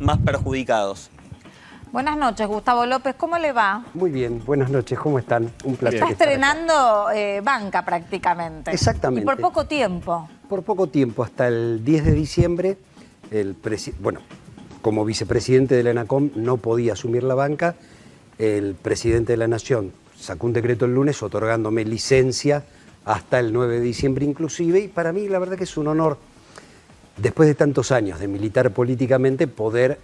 más perjudicados. Buenas noches, Gustavo López, ¿cómo le va? Muy bien, buenas noches, ¿cómo están? Un placer. Está estrenando banca prácticamente. Exactamente. Y por poco tiempo. Por poco tiempo, hasta el 10 de diciembre, como vicepresidente de la ENACOM no podía asumir la banca. El presidente de la Nación sacó un decreto el lunes otorgándome licencia hasta el 9 de diciembre inclusive, y para mí la verdad que es un honor, después de tantos años de militar políticamente, poder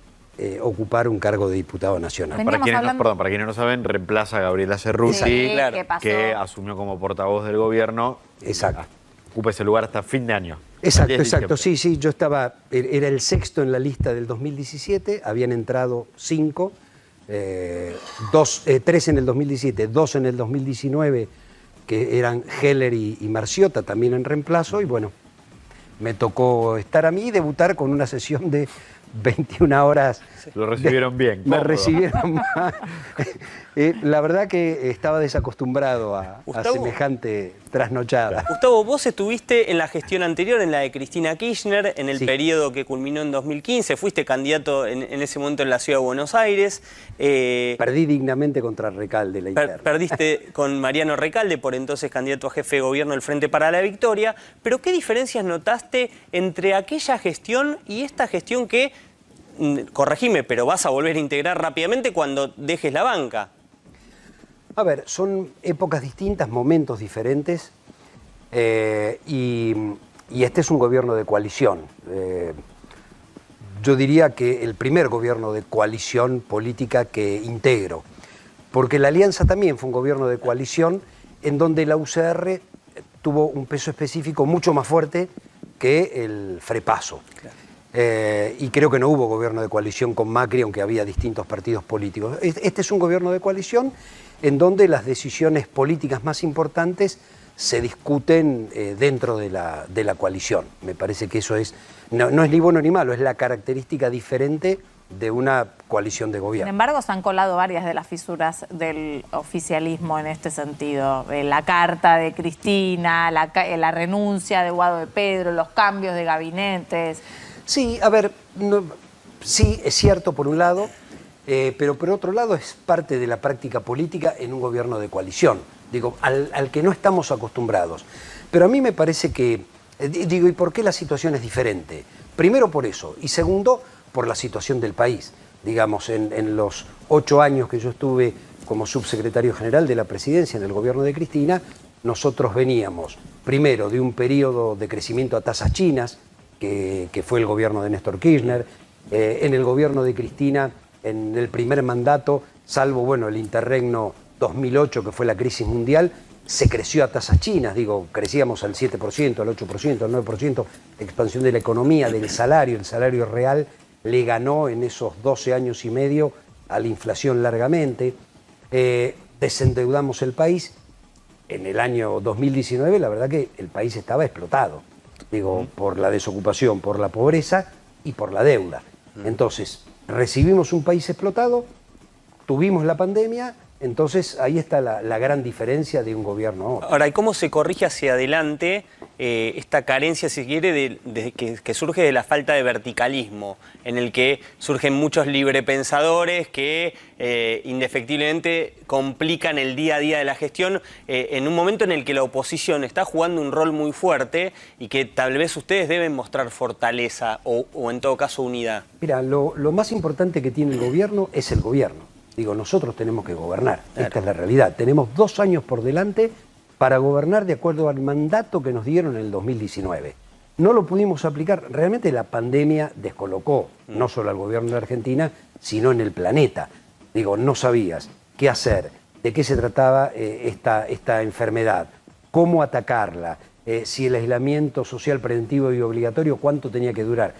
ocupar un cargo de diputado nacional. Para quienes no saben, reemplaza a Gabriela Cerruti, Sí, claro, que asumió como portavoz del gobierno. Exacto. Ocupa ese lugar hasta fin de año. Exacto, sí, yo era el sexto en la lista del 2017, habían entrado 5, 3 en el 2017, 2 en el 2019, que eran Heller y Marciota, también en reemplazo, y bueno, me tocó estar a mí y debutar con una sesión de 21 horas. Lo recibieron bien. Me recibieron mal. La verdad que estaba desacostumbrado a semejante trasnochada. Gustavo, vos estuviste en la gestión anterior, en la de Cristina Kirchner, en el periodo que culminó en 2015, fuiste candidato en ese momento en la Ciudad de Buenos Aires. Perdí dignamente contra Recalde la interna. Perdiste con Mariano Recalde, por entonces candidato a jefe de gobierno del Frente para la Victoria, pero ¿qué diferencias notaste entre aquella gestión y esta gestión que, corregime, pero vas a volver a integrar rápidamente cuando dejes la banca? A ver, son épocas distintas, momentos diferentes, y este es un gobierno de coalición. Yo diría que el primer gobierno de coalición política que integro, porque la Alianza también fue un gobierno de coalición en donde la UCR tuvo un peso específico mucho más fuerte que el Frepaso. Claro. Y creo que no hubo gobierno de coalición con Macri, aunque había distintos partidos políticos. Este es un gobierno de coalición en donde las decisiones políticas más importantes se discuten dentro de la coalición. Me parece que eso no es ni bueno ni malo, es la característica diferente de una coalición de gobierno. Sin embargo, se han colado varias de las fisuras del oficialismo en este sentido. La carta de Cristina, la renuncia de Guado de Pedro, los cambios de gabinetes. Sí, a ver, sí, es cierto por un lado, pero por otro lado es parte de la práctica política en un gobierno de coalición, digo, al que no estamos acostumbrados. Pero a mí me parece que, ¿y por qué la situación es diferente? Primero por eso, y segundo, por la situación del país. Digamos, en los 8 años que yo estuve como subsecretario general de la presidencia en el gobierno de Cristina, nosotros veníamos, primero, de un periodo de crecimiento a tasas chinas, que fue el gobierno de Néstor Kirchner. En el gobierno de Cristina, en el primer mandato, salvo el interregno 2008, que fue la crisis mundial, se creció a tasas chinas, crecíamos al 7%, al 8%, al 9%, expansión de la economía, del salario, el salario real le ganó en esos 12 años y medio a la inflación largamente. Desendeudamos el país. En el año 2019, la verdad que el país estaba explotado. Por la desocupación, por la pobreza y por la deuda. Entonces, recibimos un país explotado, tuvimos la pandemia, entonces ahí está la gran diferencia de un gobierno a otro. Ahora, ¿y cómo se corrige hacia adelante esta carencia, si quiere, que surge de la falta de verticalismo, en el que surgen muchos librepensadores que indefectiblemente complican el día a día de la gestión en un momento en el que la oposición está jugando un rol muy fuerte y que tal vez ustedes deben mostrar fortaleza o en todo caso unidad? Mira, lo más importante que tiene el gobierno es el gobierno. Nosotros tenemos que gobernar, claro. Esta es la realidad. Tenemos 2 años por delante para gobernar de acuerdo al mandato que nos dieron en el 2019. No lo pudimos aplicar. Realmente la pandemia descolocó, no solo al gobierno de Argentina, sino en el planeta. No sabías qué hacer, de qué se trataba esta enfermedad, cómo atacarla, si el aislamiento social preventivo y obligatorio, cuánto tenía que durar.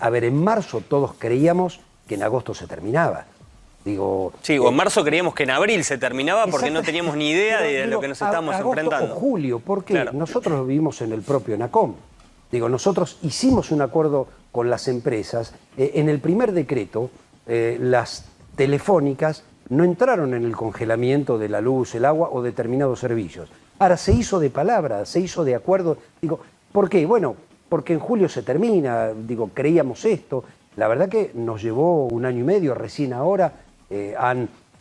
En marzo todos creíamos que en agosto se terminaba. O en marzo creíamos que en abril se terminaba porque no teníamos ni idea de lo que nos estábamos enfrentando. O julio, porque nosotros lo vivimos en el propio ENACOM. Nosotros hicimos un acuerdo con las empresas. En el primer decreto, las telefónicas no entraron en el congelamiento de la luz, el agua o determinados servicios. Ahora se hizo de palabra, se hizo de acuerdo. ¿Por qué? Bueno, porque en julio se termina, creíamos esto. la verdad que nos llevó 1 año y medio, recién ahora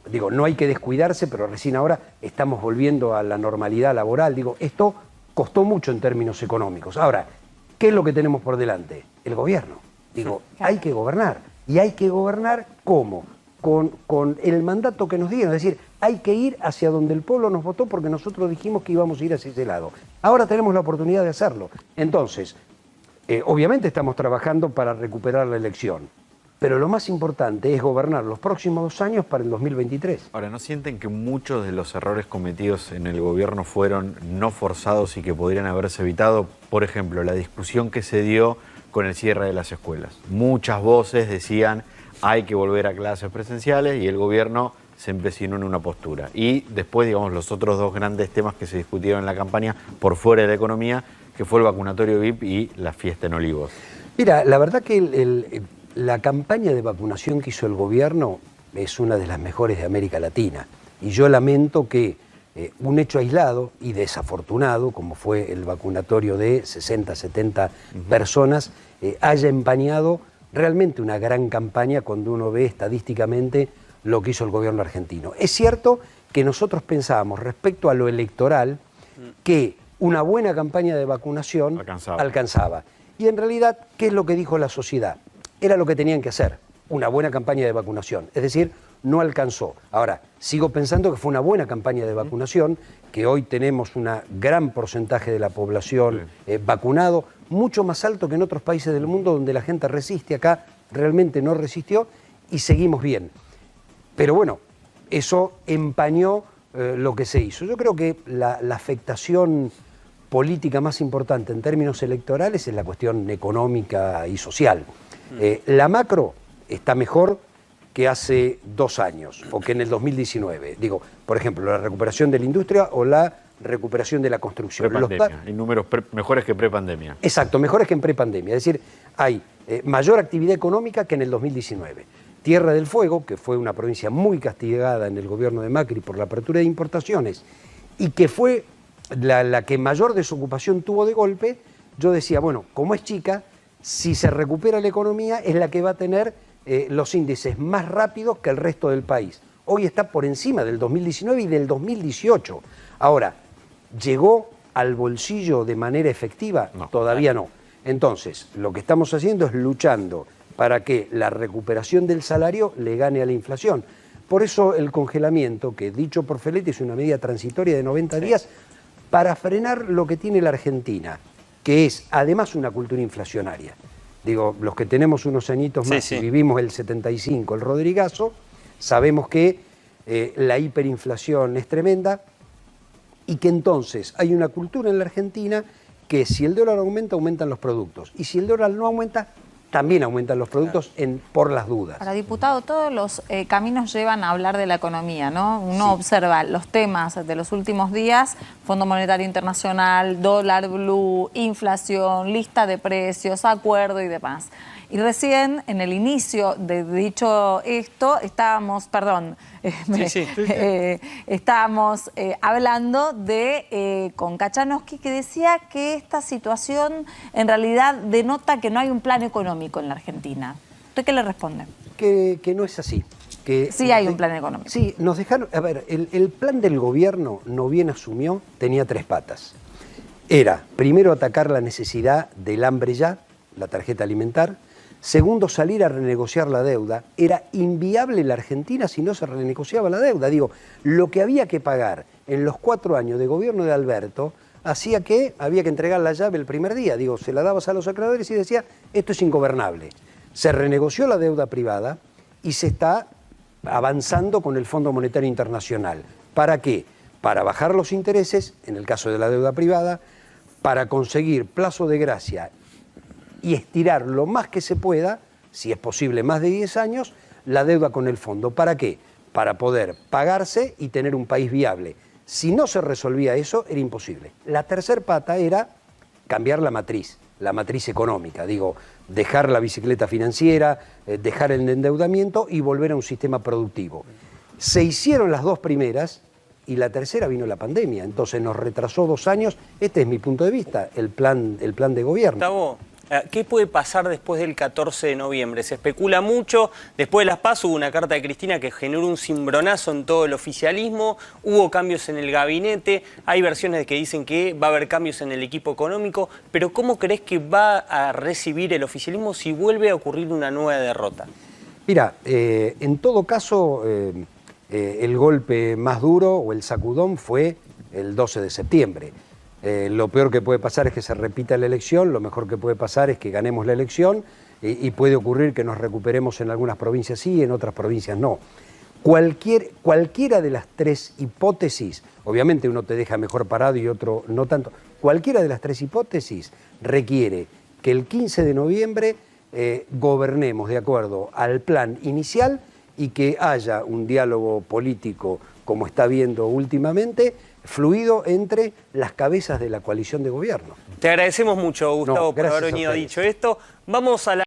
digo, no hay que descuidarse, pero recién ahora estamos volviendo a la normalidad laboral. Digo, esto costó mucho en términos económicos. Ahora, ¿qué es lo que tenemos por delante? El gobierno. Digo, hay que gobernar. ¿Y hay que gobernar cómo? Con el mandato que nos dieron. Es decir, hay que ir hacia donde el pueblo nos votó porque nosotros dijimos que íbamos a ir hacia ese lado. Ahora tenemos la oportunidad de hacerlo. Entonces, obviamente estamos trabajando para recuperar la elección. Pero lo más importante es gobernar los próximos 2 años para el 2023. Ahora, ¿no sienten que muchos de los errores cometidos en el gobierno fueron no forzados y que podrían haberse evitado? Por ejemplo, la discusión que se dio con el cierre de las escuelas. Muchas voces decían hay que volver a clases presenciales y el gobierno se empecinó en una postura. Y después, digamos, los otros 2 grandes temas que se discutieron en la campaña por fuera de la economía, que fue el vacunatorio VIP y la fiesta en Olivos. Mira, la verdad que la campaña de vacunación que hizo el gobierno es una de las mejores de América Latina. Y yo lamento que un hecho aislado y desafortunado, como fue el vacunatorio de 60, 70 personas, haya empañado realmente una gran campaña cuando uno ve estadísticamente lo que hizo el gobierno argentino. Es cierto que nosotros pensábamos respecto a lo electoral que una buena campaña de vacunación alcanzaba. Y en realidad, ¿qué es lo que dijo la sociedad? Era lo que tenían que hacer, una buena campaña de vacunación. Es decir, no alcanzó. Ahora, sigo pensando que fue una buena campaña de vacunación, que hoy tenemos un gran porcentaje de la población vacunado, mucho más alto que en otros países del mundo donde la gente resiste. Acá realmente no resistió y seguimos bien. Pero bueno, eso empañó lo que se hizo. Yo creo que la afectación política más importante en términos electorales es la cuestión económica y social. La macro está mejor que hace 2 años o que en el 2019. Digo, por ejemplo, la recuperación de la industria o la recuperación de la construcción. Prepandemia, hay números mejores que prepandemia. Exacto, mejores que en prepandemia. Es decir, hay mayor actividad económica que en el 2019. Tierra del Fuego, que fue una provincia muy castigada en el gobierno de Macri por la apertura de importaciones y que fue la que mayor desocupación tuvo de golpe, yo decía, bueno, como es chica, si se recupera la economía es la que va a tener los índices más rápidos que el resto del país. Hoy está por encima del 2019 y del 2018. Ahora, ¿llegó al bolsillo de manera efectiva? No. Todavía no. Entonces, lo que estamos haciendo es luchando para que la recuperación del salario le gane a la inflación. Por eso el congelamiento, que dicho por Feletti es una medida transitoria de 90 días, para frenar lo que tiene la Argentina, que es además una cultura inflacionaria. Digo, los que tenemos unos añitos más y vivimos el 75, el Rodrigazo, sabemos que la hiperinflación es tremenda y que entonces hay una cultura en la Argentina que si el dólar aumenta, aumentan los productos. Y si el dólar no aumenta, también aumentan los productos por las dudas. Ahora, diputado, todos los caminos llevan a hablar de la economía, ¿no? Uno observa los temas de los últimos días, Fondo Monetario Internacional, dólar blue, inflación, lista de precios, acuerdo y demás. Y recién, en el inicio de dicho esto, estábamos hablando con Kachanowski, que decía que esta situación en realidad denota que no hay un plan económico en la Argentina. ¿Usted qué le responde? Que no es así. Que sí hay un plan económico. Sí, nos dejaron... A ver, el plan del gobierno, no bien asumió, tenía 3 patas. Era, primero, atacar la necesidad del hambre ya, la tarjeta alimentar. Segundo, salir a renegociar la deuda. Era inviable la Argentina si no se renegociaba la deuda. Digo, lo que había que pagar en los 4 años de gobierno de Alberto hacía que había que entregar la llave el primer día. Digo, se la dabas a los acreedores y decía, esto es ingobernable. Se renegoció la deuda privada y se está avanzando con el Fondo Monetario Internacional. ¿Para qué? Para bajar los intereses, en el caso de la deuda privada, para conseguir plazo de gracia y estirar lo más que se pueda, si es posible más de 10 años, la deuda con el fondo. ¿Para qué? Para poder pagarse y tener un país viable. Si no se resolvía eso, era imposible. La tercer pata era cambiar la matriz económica. Digo, dejar la bicicleta financiera, dejar el endeudamiento y volver a un sistema productivo. Se hicieron las 2 primeras y la tercera vino la pandemia. Entonces nos retrasó 2 años. Este es mi punto de vista, el plan de gobierno. Gustavo, ¿Qué puede pasar después del 14 de noviembre? Se especula mucho. Después de las PASO hubo una carta de Cristina que generó un cimbronazo en todo el oficialismo. Hubo cambios en el gabinete. Hay versiones que dicen que va a haber cambios en el equipo económico. Pero ¿cómo crees que va a recibir el oficialismo si vuelve a ocurrir una nueva derrota? Mira, en todo caso, el golpe más duro o el sacudón fue el 12 de septiembre. Lo peor que puede pasar es que se repita la elección, lo mejor que puede pasar es que ganemos la elección y puede ocurrir que nos recuperemos en algunas provincias sí y en otras provincias no. Cualquiera de las tres hipótesis, obviamente uno te deja mejor parado y otro no tanto, cualquiera de las tres hipótesis requiere que el 15 de noviembre gobernemos de acuerdo al plan inicial y que haya un diálogo político como está habiendo últimamente, fluido entre las cabezas de la coalición de gobierno. Te agradecemos mucho, Gustavo, por gracias haber a venido a ustedes. dicho esto. Vamos a la...